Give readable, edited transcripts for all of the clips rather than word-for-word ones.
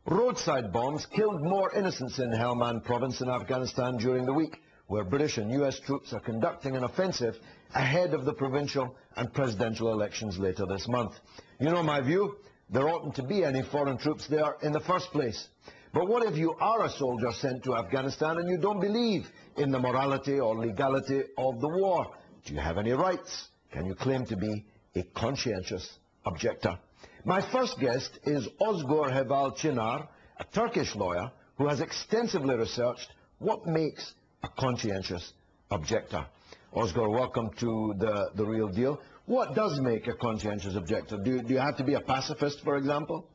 Roadside bombs killed more innocents in Helmand province in Afghanistan during the week, where British and US troops are conducting an offensive ahead of the provincial and presidential elections later this month. You know my view, there oughtn't to be any foreign troops there in the first place. But what if you are a soldier sent to Afghanistan and you don't believe in the morality or legality of the war? Do you have any rights? Can you claim to be a conscientious objector? My first guest is Ozgur Cinar, a Turkish lawyer who has extensively researched what makes a conscientious objector. Ozgur, welcome to the Real Deal. What does make a conscientious objector? Do you have to be a pacifist, for example?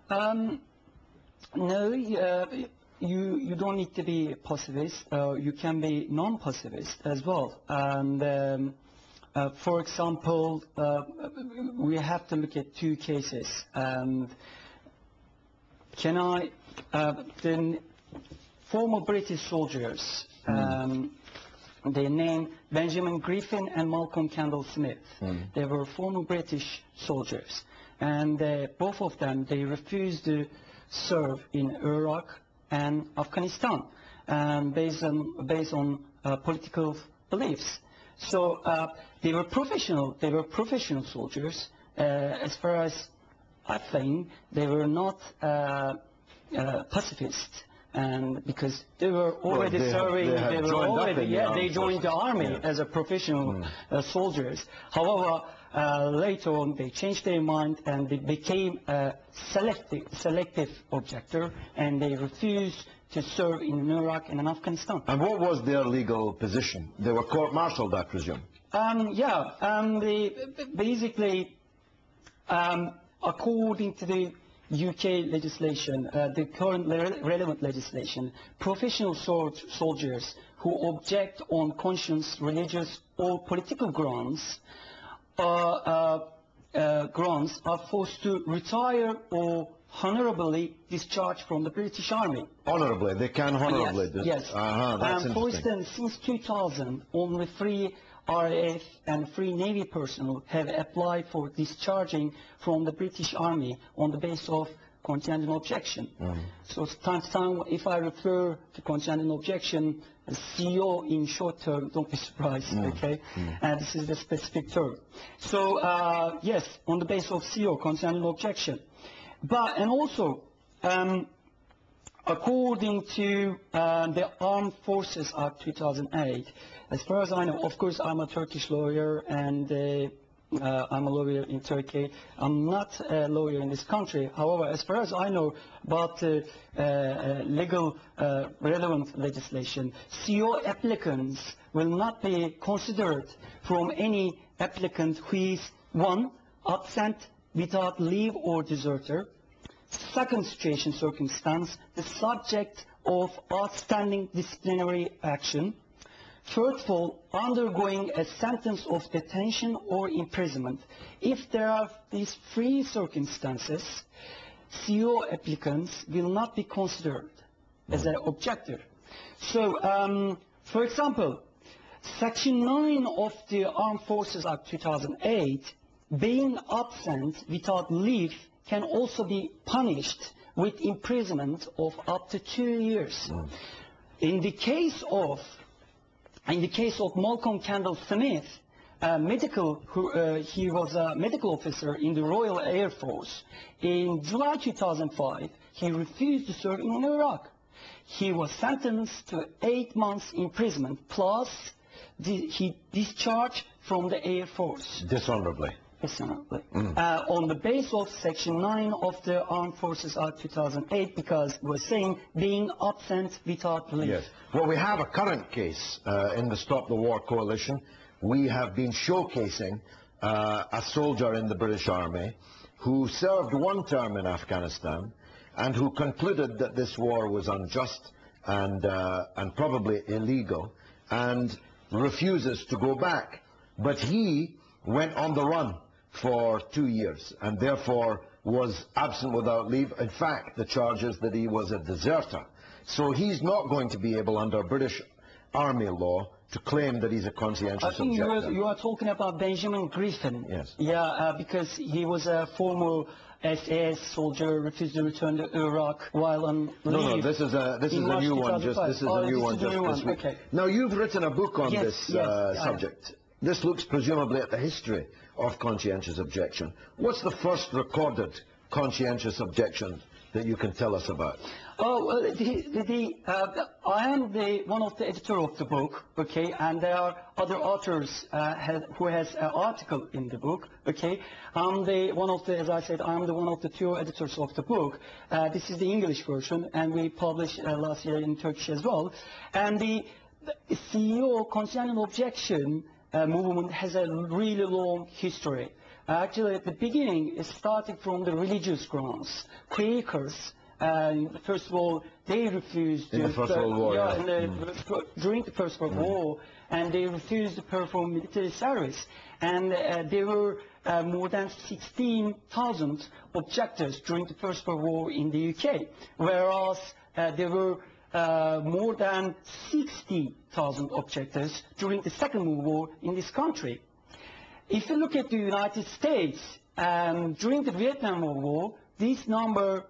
No, you don't need to be a pacifist. You can be non-pacifist as well. And for example, we have to look at two cases. And the former British soldiers, they named Benjamin Griffin and Malcolm Kendall Smith. They were former British soldiers, and both of them, they refused to serve in Iraq and Afghanistan, based on political beliefs. So they were professional soldiers. As far as I think, they were not pacifists. And because they were already serving, they joined the army as a professional soldiers. However, later on they changed their mind and they became a selective objector, and they refused to serve in Iraq and in Afghanistan. And what was their legal position? They were court-martialed, I presume. Basically, according to the UK legislation, the current relevant legislation, professional soldiers who object on conscience, religious or political grounds are forced to retire or honorably discharge from the British Army. Honorably? They can honorably? Yes. That's for instance, since 2000, only 3 RAF and 3 Navy personnel have applied for discharging from the British Army on the basis of conscientious objection. So time to time, if I refer to conscientious objection as CO in short term, don't be surprised, okay? And this is the specific term. So yes, on the basis of CO, conscientious objection. And also, according to the Armed Forces Act 2008, as far as I know, of course I'm a Turkish lawyer and I'm a lawyer in Turkey. I'm not a lawyer in this country. However, as far as I know about legal relevant legislation, CO applicants will not be considered from any applicant who is 1, absent without leave or deserter. Second circumstance, the subject of outstanding disciplinary action. Third of all, undergoing a sentence of detention or imprisonment. If there are these 3 circumstances, CO applicants will not be considered as an objector. So, for example, Section 9 of the Armed Forces Act 2008, being absent without leave can also be punished with imprisonment of up to 2 years. In the case of Malcolm Kendall Smith, he was a medical officer in the Royal Air Force. In July 2005, he refused to serve in Iraq. He was sentenced to 8 months imprisonment, plus he discharged from the Air Force. Dishonorably. On the basis of Section 9 of the Armed Forces Act 2008, because we're saying being absent without leave. Yes. Well, we have a current case in the Stop the War Coalition. We have been showcasing a soldier in the British Army who served 1 term in Afghanistan and who concluded that this war was unjust and probably illegal and refuses to go back. But he went on the run for 2 years and therefore was absent without leave. In fact, the charge is that he was a deserter. So he's not going to be able, under British army law to claim that he's a I conscientious think objector. you are talking about Benjamin Griffin. Yes. Yeah, because he was a former SAS soldier, refused to return to Iraq while on leave. No, this is a March new one. 2005. This is a new one just this week. Okay. Now you've written a book on Yes, this yes, subject. This looks presumably at the history of conscientious objection. What's the first recorded conscientious objection that you can tell us about? Oh, well, I am one of the editor of the book, okay, and there are other authors who has an article in the book, okay. As I said, I'm one of the two editors of the book. This is the English version, and we published last year in Turkish as well. And the CEO Conscientious Objection movement has a really long history. Actually, at the beginning, it started from the religious grounds. Quakers, first of all, they refused in the First World War. During the First World War, and they refused to perform military service. And there were more than 16,000 objectors during the First World War in the UK, whereas there were more than 60,000 objectors during the Second World War in this country. If you look at the United States, during the Vietnam War, this number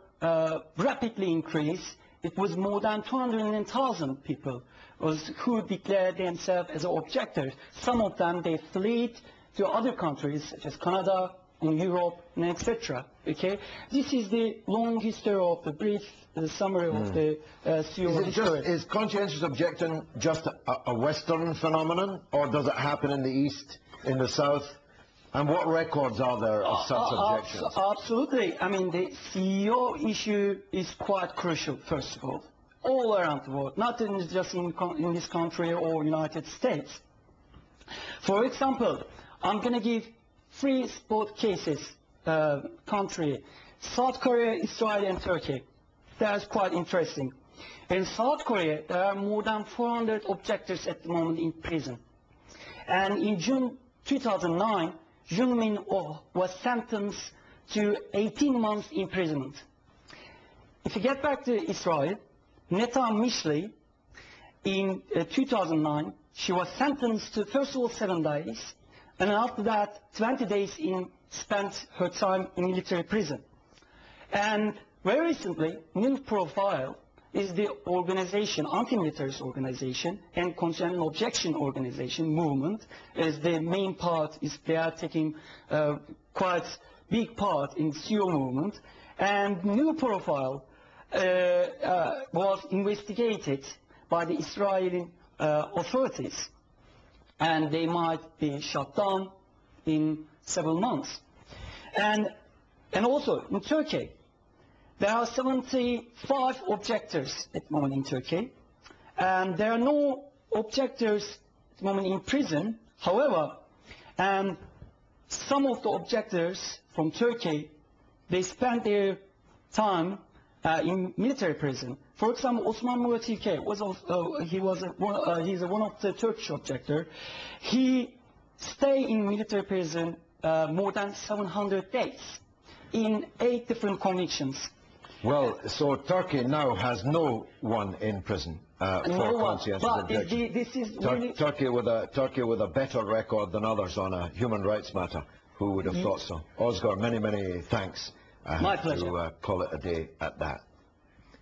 rapidly increased. It was more than 200,000 people who declared themselves as objectors. Some of them, they fled to other countries, such as Canada, in Europe, and etc. Okay? This is the long history of the brief summary of the CEO history. Is conscientious objection just a Western phenomenon, or does it happen in the East, in the South? And what records are there of such objections? Absolutely. I mean, the CEO issue is quite crucial, first of all around the world, not just in this country or United States. For example, I'm going to give three sport cases, country, South Korea, Israel, and Turkey. That's quite interesting. In South Korea, there are more than 400 objectors at the moment in prison. And in June 2009, Jung Min-oh was sentenced to 18 months imprisonment. If you get back to Israel, Neta Mishli, in 2009, she was sentenced to first of all 7 days, and after that 20 days spent her time in military prison. And very recently, New Profile is the organization, anti-militarist organization, and Conscientious Objection organization movement is the main part. They are taking quite big part in CEO movement. And New Profile was investigated by the Israeli authorities, and they might be shut down in several months. And also in Turkey, there are 75 objectors at the moment in Turkey, and there are no objectors at the moment in prison. However, some of the objectors from Turkey, they spend their time in military prison. For example, Osman Murat İlke he's one of the Turkish objectors. He stayed in military prison more than 700 days in 8 different convictions. Well, so Turkey now has no one in prison for conscientious objection. This is really Turkey with a better record than others on a human rights matter. Who would have thought so? Ozgur, many, many thanks. My pleasure. To call it a day at that.